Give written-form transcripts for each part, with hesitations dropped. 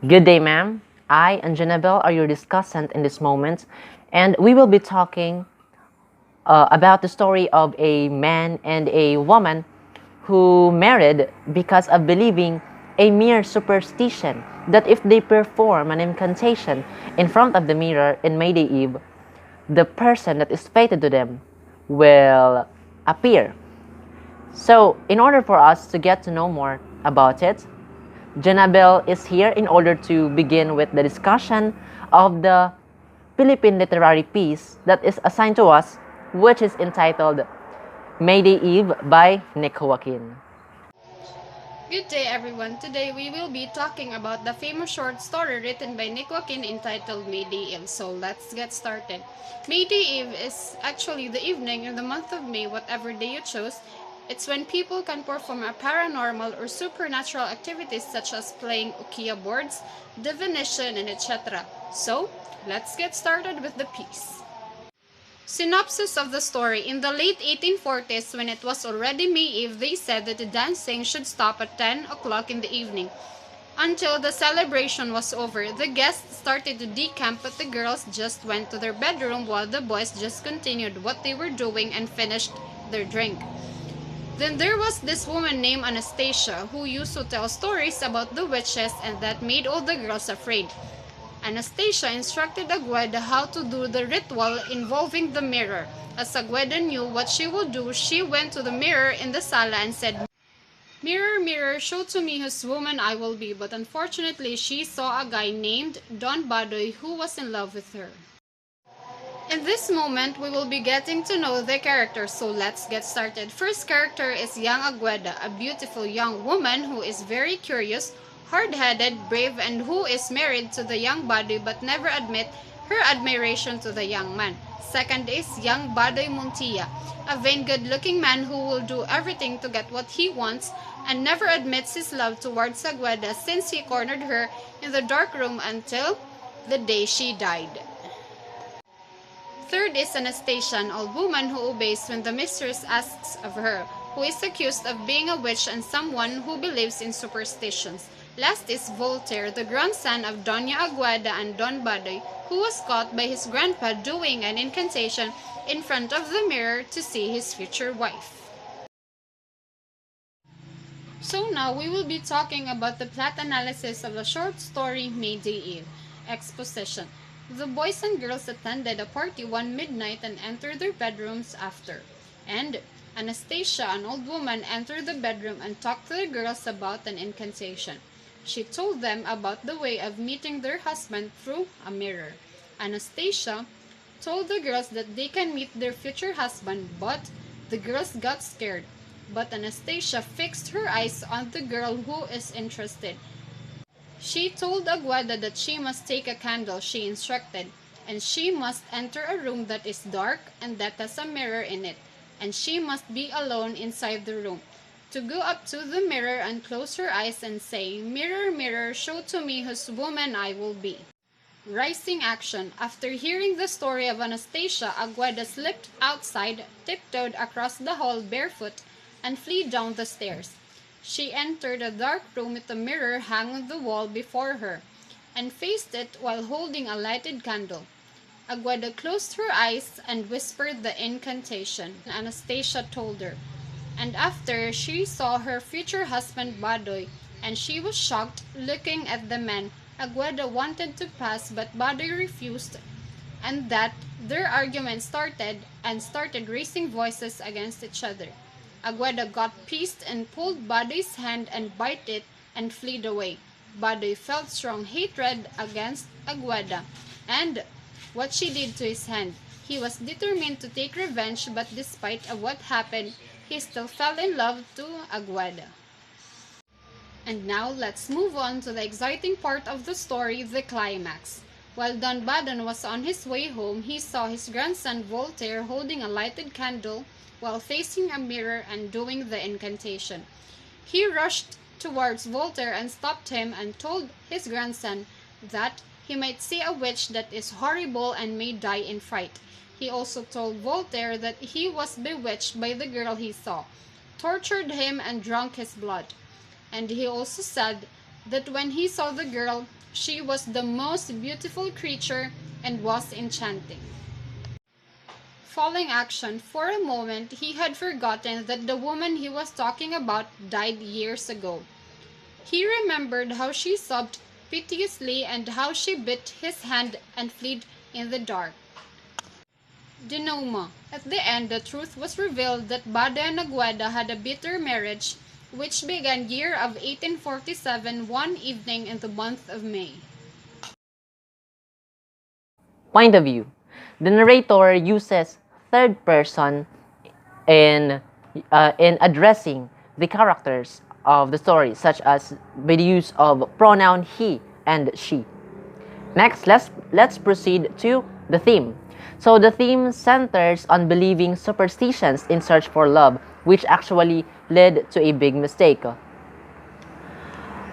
Good day, ma'am. I and Janabel are your discussant in this moment, and we will be talking about the story of a man and a woman who married because of believing a mere superstition that if they perform an incantation in front of the mirror in May Day Eve, the person that is fated to them will appear. So, in order for us to get to know more about it, Janabel is here in order to begin with the discussion of the Philippine literary piece that is assigned to us, which is entitled May Day Eve by Nick Joaquin. Good day, everyone. Today we will be talking about the famous short story written by Nick Joaquin entitled May Day Eve. So let's get started. May Day Eve is actually the evening in the month of May, whatever day you chose. It's when people can perform a paranormal or supernatural activities such as playing Ukiah boards, divination, and etc. So let's get started with the piece. Synopsis of the story. In the late 1840s, when it was already May Eve, they said that the dancing should stop at 10 o'clock in the evening. Until the celebration was over, the guests started to decamp, but the girls just went to their bedroom while the boys just continued what they were doing and finished their drink. Then there was this woman named Anastasia who used to tell stories about the witches and that made all the girls afraid. Anastasia instructed Agueda how to do the ritual involving the mirror. As Agueda knew what she would do, she went to the mirror in the sala and said, "Mirror, mirror, show to me whose woman I will be." But unfortunately, she saw a guy named Don Badoy who was in love with her. In this moment, we will be getting to know the characters, so let's get started. First character is young Agueda, a beautiful young woman who is very curious, hard-headed, brave, and who is married to the young Badoy but never admit her admiration to the young man. Second is young Badoy Muntia, a vain good-looking man who will do everything to get what he wants and never admits his love towards Agueda since he cornered her in the dark room until the day she died. Third is Anastasia, an old woman who obeys when the mistress asks of her, who is accused of being a witch and someone who believes in superstitions. Last is Voltaire, the grandson of Doña Aguada and Don Badoy, who was caught by his grandpa doing an incantation in front of the mirror to see his future wife. So now we will be talking about the plot analysis of the short story May Day Eve. Exposition. The boys and girls attended a party one midnight and entered their bedrooms after. And Anastasia, an old woman, entered the bedroom and talked to the girls about an incantation. She told them about the way of meeting their husband through a mirror. Anastasia told the girls that they can meet their future husband, but the girls got scared. But Anastasia fixed her eyes on the girl who is interested. She told Aguada that she must take a candle she instructed, and she must enter a room that is dark and that has a mirror in it, and she must be alone inside the room. To go up to the mirror and close her eyes and say, "Mirror, mirror, show to me whose woman I will be." Rising action. After hearing the story of Anastasia, Aguada slipped outside, tiptoed across the hall barefoot, and flee down the stairs. She entered a dark room with a mirror hung on the wall before her, and faced it while holding a lighted candle. Aguada closed her eyes and whispered the incantation. Anastasia told her. And after she saw her future husband Badoy, and she was shocked looking at the man. Aguada wanted to pass, but Badoy refused, and that their argument started raising voices against each other. Aguada got pissed and pulled Badoy's hand and bite it and fled away. Badoy felt strong hatred against Aguada and what she did to his hand. He was determined to take revenge, but despite of what happened, he still fell in love to Aguada. And now let's move on to the exciting part of the story, the climax. While Don Badon was on his way home, he saw his grandson Voltaire holding a lighted candle while facing a mirror and doing the incantation. He rushed towards Voltaire and stopped him and told his grandson that he might see a witch that is horrible and may die in fright. He also told Voltaire that he was bewitched by the girl he saw, tortured him and drank his blood. And he also said that when he saw the girl, She was the most beautiful creature and was enchanting. Falling action, for a moment he had forgotten that the woman he was talking about died years ago. He remembered how she sobbed piteously and how she bit his hand and fled in the dark. Denouement. At the end, the truth was revealed that Bada and Agueda had a bitter marriage, which began year of 1847 one evening in the month of May. Point of view. The narrator uses third person in addressing the characters of the story, such as by the use of pronoun he and she. Next, let's proceed to the theme. So the theme centers on believing superstitions in search for love, which actually led to a big mistake.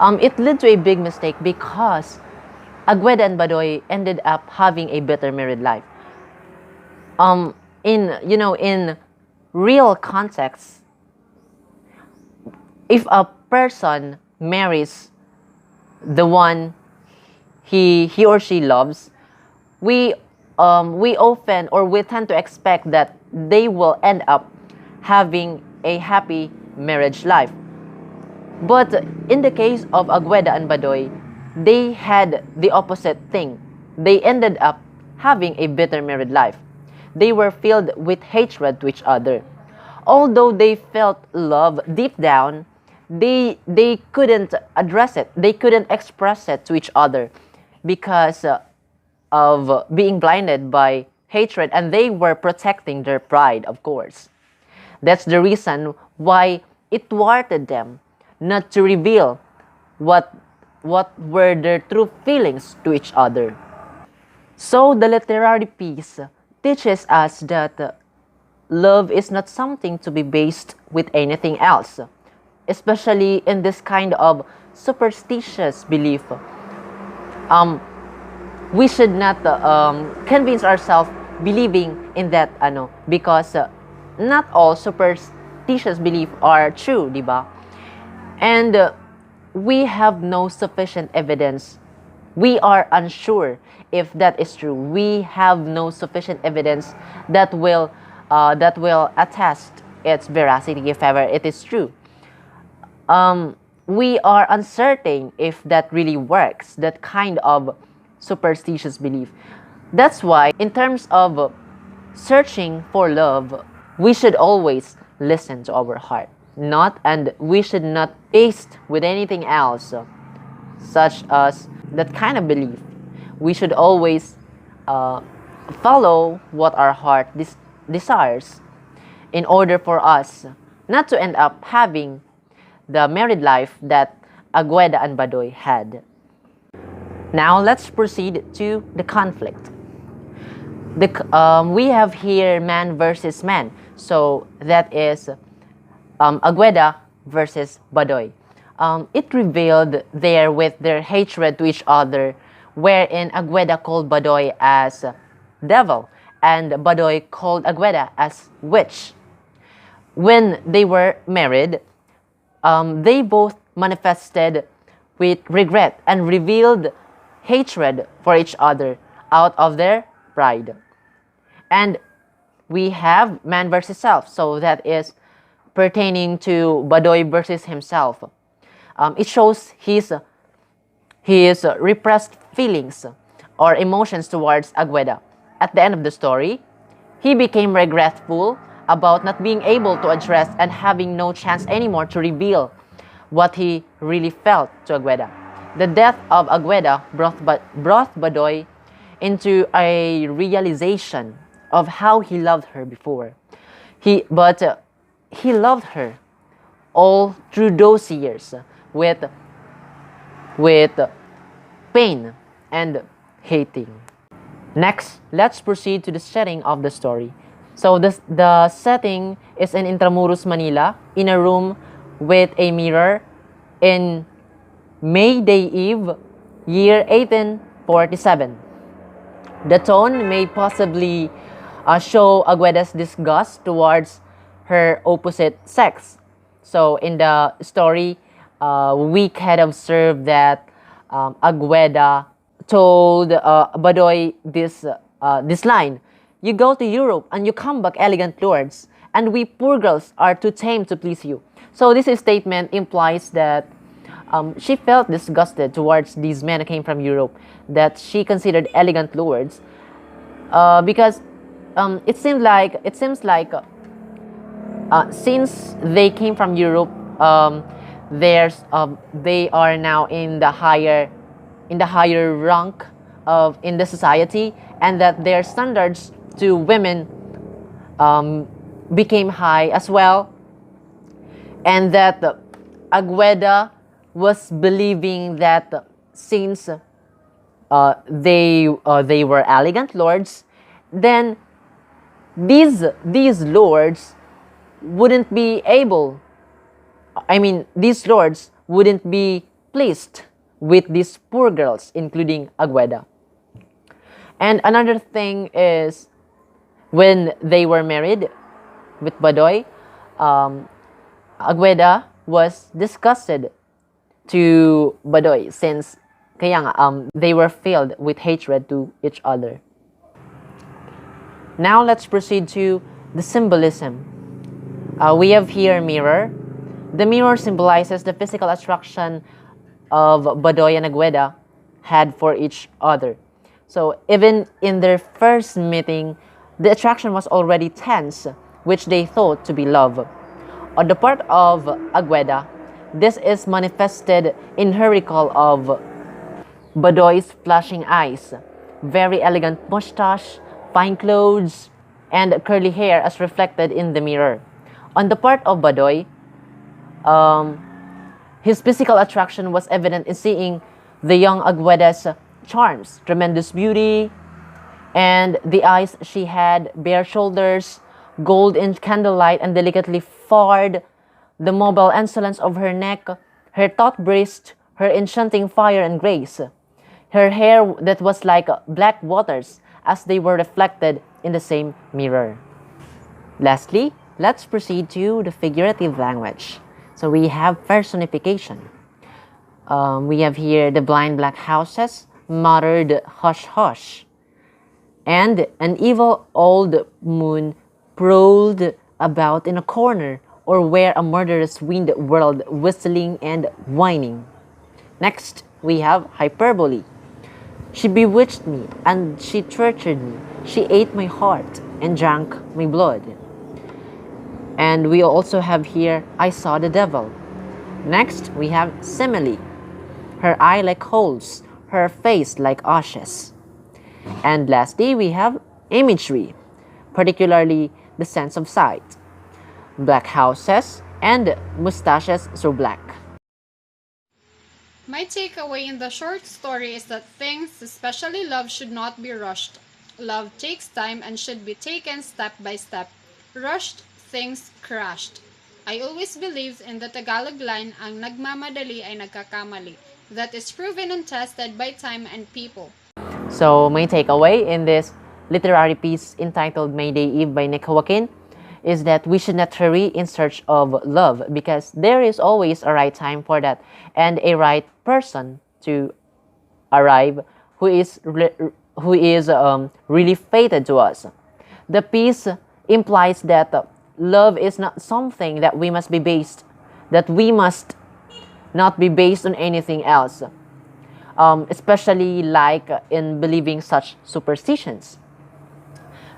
It led to a big mistake because Agueda and Badoy ended up having a bitter married life. In real context, if a person marries the one he or she loves, we often or we tend to expect that they will end up having a happy marriage life. But in the case of Agueda and Badoy, they had the opposite thing. They ended up having a bitter married life. They were filled with hatred to each other. Although they felt love deep down, they couldn't address it. They couldn't express it to each other because of being blinded by hatred, and they were protecting their pride, of course. That's the reason why it thwarted them not to reveal what were their true feelings to each other. So the literary piece teaches us that love is not something to be based with anything else, especially in this kind of superstitious belief. We should not convince ourselves believing in that because not all superstitious belief are true, diba? And we have no sufficient evidence. We are unsure if that is true. We have no sufficient evidence that will attest its veracity if ever it is true. We are uncertain if that really works, that kind of superstitious belief. That's why, in terms of searching for love, we should always listen to our heart, and we should not taste with anything else, such as that kind of belief. We should always follow what our heart desires in order for us not to end up having the married life that Agueda and Badoy had. Now let's proceed to the conflict. We have here man versus man. So that is Agueda versus Badoy. It revealed there with their hatred to each other, wherein Agueda called Badoy as devil and Badoy called Agueda as witch. When they were married, they both manifested with regret and revealed hatred for each other out of their pride. And we have man versus self, so that is pertaining to Badoy versus himself. It shows his repressed feelings or emotions towards Agueda. At the end of the story, he became regretful about not being able to address and having no chance anymore to reveal what he really felt to Agueda. The death of Agueda brought Badoy into a realization of how he loved her before. He loved her all through those years with pain and hating. Next, let's proceed to the setting of the story. So the setting is in Intramuros, Manila, in a room with a mirror in May Day Eve, year 1847. The tone may possibly show Agueda's disgust towards her opposite sex. So in the story, we can observe that Agueda told Badoy this line: "You go to Europe and you come back elegant lords, and we poor girls are too tame to please you." So this statement implies that she felt disgusted towards these men who came from Europe, that she considered elegant lords, because it seems like since they came from Europe, they are now in the higher rank of in the society, and that their standards to women um, became high as well, and that Agueda was believing that since they were elegant lords, then these lords wouldn't be able I mean, these lords wouldn't be pleased with these poor girls, including Agueda. And another thing is, when they were married with Badoy, um, Agueda was disgusted to Badoy, since kaya nga, they were filled with hatred to each other. Now let's proceed to the symbolism. We have here mirror. The mirror symbolizes the physical attraction of Badoy and Agueda had for each other. So even in their first meeting, the attraction was already tense, which they thought to be love. On the part of Agueda, this is manifested in her recall of Badoy's flashing eyes, very elegant mustache, fine clothes, and curly hair as reflected in the mirror. On the part of Badoy, um, his physical attraction was evident in seeing the young Agueda's charms, tremendous beauty, and the eyes she had, bare shoulders, gold in candlelight and delicately furred, the mobile insolence of her neck, her taut breast, her enchanting fire and grace, her hair that was like black waters as they were reflected in the same mirror. Lastly, let's proceed to the figurative language. So we have personification. We have here the blind black houses, muttered hush hush, and an evil old moon prowled about in a corner, or where a murderous wind whirled, whistling and whining. Next, we have hyperbole. She bewitched me, and she tortured me. She ate my heart and drank my blood. And we also have here, I saw the devil. Next, we have simile. Her eye like holes, her face like ashes. And lastly, we have imagery, particularly the sense of sight. Black houses and mustaches so black. My takeaway in the short story is that things, especially love, should not be rushed. Love takes time and should be taken step by step. Rushed, things crashed. I always believed in the Tagalog line, ang nagmamadali ay nagkakamali. That is proven and tested by time and people. So my takeaway in this literary piece entitled Mayday Eve by Nick Joaquin is that we should not hurry in search of love, because there is always a right time for that and a right person to arrive who is really fated to us. The piece implies that love is not something that we must not be based on anything else, especially like in believing such superstitions.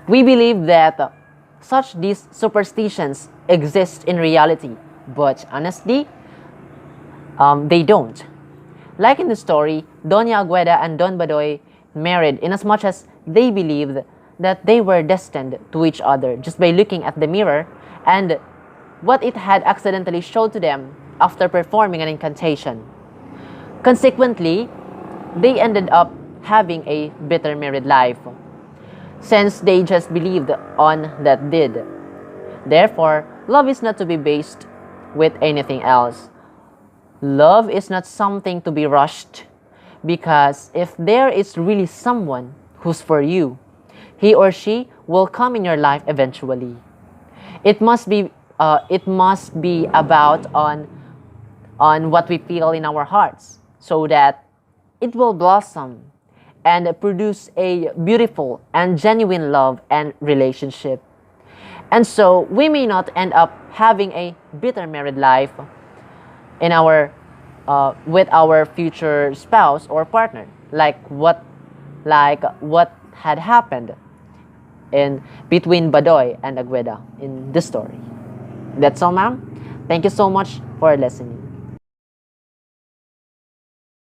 We believe that these superstitions exist in reality, but honestly, they don't. Like in the story, Doña Agueda and Don Badoy married inasmuch as they believed that they were destined to each other just by looking at the mirror and what it had accidentally showed to them after performing an incantation. Consequently, they ended up having a bitter married life, since they just believed on that deed. Therefore, love is not to be based with anything else. Love is not something to be rushed, because if there is really someone who's for you, he or she will come in your life eventually. It must be about on what we feel in our hearts, so that it will blossom and produce a beautiful and genuine love and relationship. And so we may not end up having a bitter married life in our with our future spouse or partner, like what had happened in between Badoy and Agueda in this story. That's all, ma'am. Thank you so much for listening.